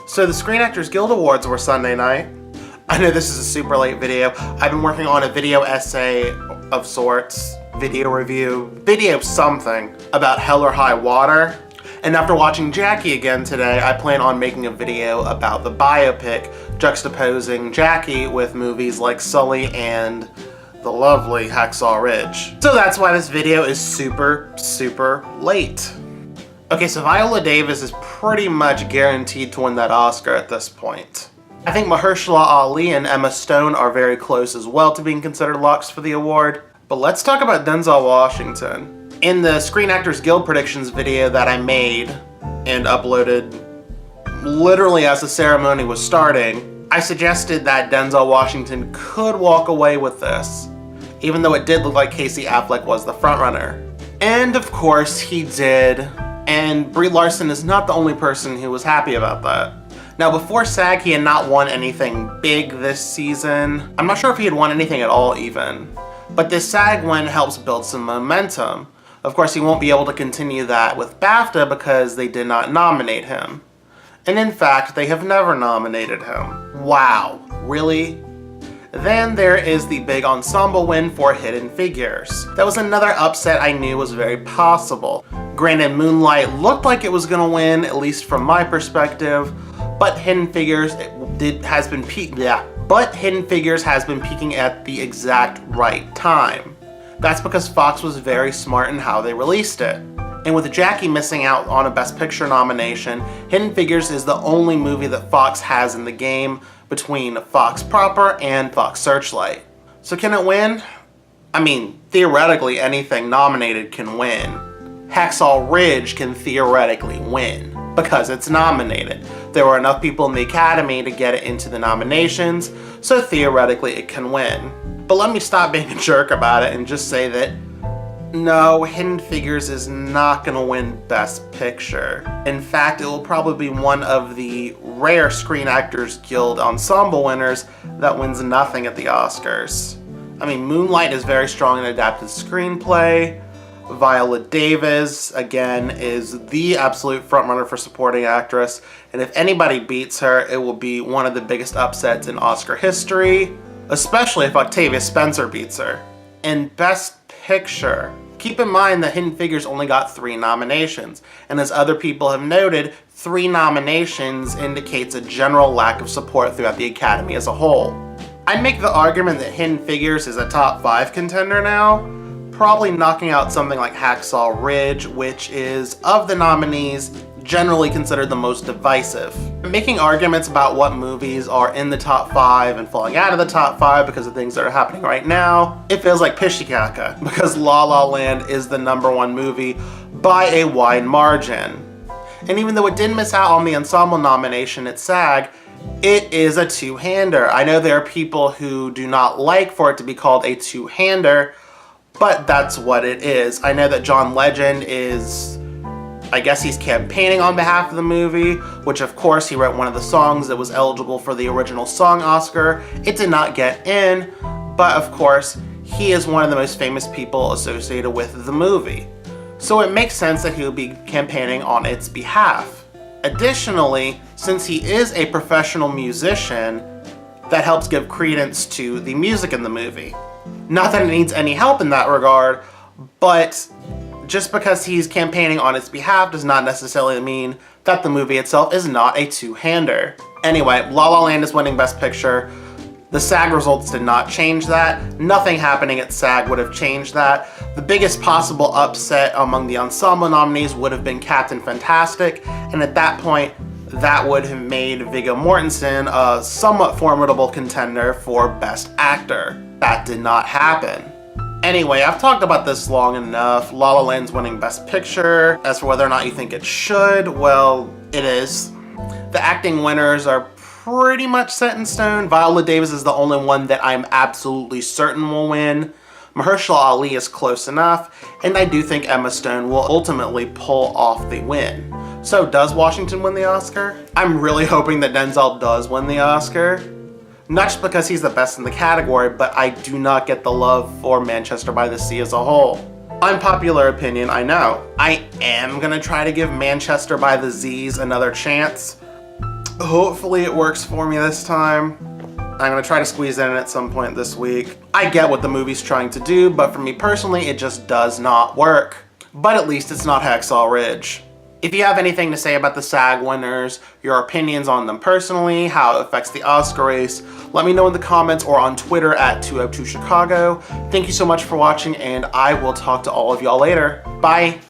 So the Screen Actors Guild Awards were Sunday night. I know this is a super late video. I've been working on a video essay of sorts, video review, video something about Hell or High Water. And after watching Jackie again today, I plan on making a video about the biopic juxtaposing Jackie with movies like Sully and the lovely Hacksaw Ridge. So that's why this video is super, super late. Okay, so Viola Davis is pretty much guaranteed to win that Oscar at this point. I think Mahershala Ali and Emma Stone are very close as well to being considered locks for the award. But let's talk about Denzel Washington. In the Screen Actors Guild predictions video that I made and uploaded literally as the ceremony was starting, I suggested that Denzel Washington could walk away with this, even though it did look like Casey Affleck was the frontrunner. And of course he did. And Brie Larson is not the only person who was happy about that. Now before SAG, he had not won anything big this season. I'm not sure if he had won anything at all even. But this SAG win helps build some momentum. Of course, he won't be able to continue that with BAFTA because they did not nominate him. And in fact, they have never nominated him. Wow, really? Then there is the big ensemble win for Hidden Figures. That was another upset I knew was very possible. Granted, Moonlight looked like it was gonna win, at least from my perspective, but Hidden Figures has been peaking at the exact right time. That's because Fox was very smart in how they released it. And with Jackie missing out on a Best Picture nomination, Hidden Figures is the only movie that Fox has in the game between Fox proper and Fox Searchlight. So can it win? I mean, theoretically anything nominated can win. Hacksaw Ridge can theoretically win because it's nominated. There were enough people in the Academy to get it into the nominations, so theoretically it can win. But let me stop being a jerk about it and just say that no, Hidden Figures is not gonna win Best Picture. In fact, it will probably be one of the rare Screen Actors Guild Ensemble winners that wins nothing at the Oscars. I mean, Moonlight is very strong in adapted screenplay. Viola Davis, again, is the absolute frontrunner for supporting actress. And if anybody beats her, it will be one of the biggest upsets in Oscar history, especially if Octavia Spencer beats her. And Best Picture, keep in mind that Hidden Figures only got 3 nominations, and as other people have noted, 3 nominations indicates a general lack of support throughout the Academy as a whole. I'd make the argument that Hidden Figures is a top 5 contender now, probably knocking out something like Hacksaw Ridge, which is, of the nominees, generally considered the most divisive. Making arguments about what movies are in the top 5 and falling out of the top 5 because of things that are happening right now, it feels like Pishikaka, because La La Land is the #1 movie by a wide margin. And even though it did miss out on the ensemble nomination at SAG, it is a two-hander. I know there are people who do not like for it to be called a two-hander, but that's what it is. I know that John Legend is, I guess he's campaigning on behalf of the movie, which of course he wrote one of the songs that was eligible for the original song Oscar. It did not get in, but of course he is one of the most famous people associated with the movie. So it makes sense that he would be campaigning on its behalf. Additionally, since he is a professional musician, that helps give credence to the music in the movie. Not that it needs any help in that regard, but just because he's campaigning on its behalf does not necessarily mean that the movie itself is not a two-hander. Anyway, La La Land is winning Best Picture. The SAG results did not change that. Nothing happening at SAG would have changed that. The biggest possible upset among the ensemble nominees would have been Captain Fantastic, and at that point, that would have made Viggo Mortensen a somewhat formidable contender for Best Actor. That did not happen. Anyway, I've talked about this long enough. La La Land's winning Best Picture. As for whether or not you think it should, well, it is. The acting winners are pretty much set in stone. Viola Davis is the only one that I'm absolutely certain will win. Mahershala Ali is close enough, and I do think Emma Stone will ultimately pull off the win. So does Washington win the Oscar? I'm really hoping that Denzel does win the Oscar. Not just because he's the best in the category, but I do not get the love for Manchester by the Sea as a whole. Unpopular opinion, I know. I am gonna try to give Manchester by the Z's another chance, Hopefully it works for me this time. I'm gonna try to squeeze it in at some point this week. I get what the movie's trying to do, but for me personally, it just does not work. But at least it's not Hacksaw Ridge. If you have anything to say about the SAG winners, your opinions on them personally, how it affects the Oscar race, let me know in the comments or on Twitter at 202Chicago. Thank you so much for watching, and I will talk to all of y'all later. Bye!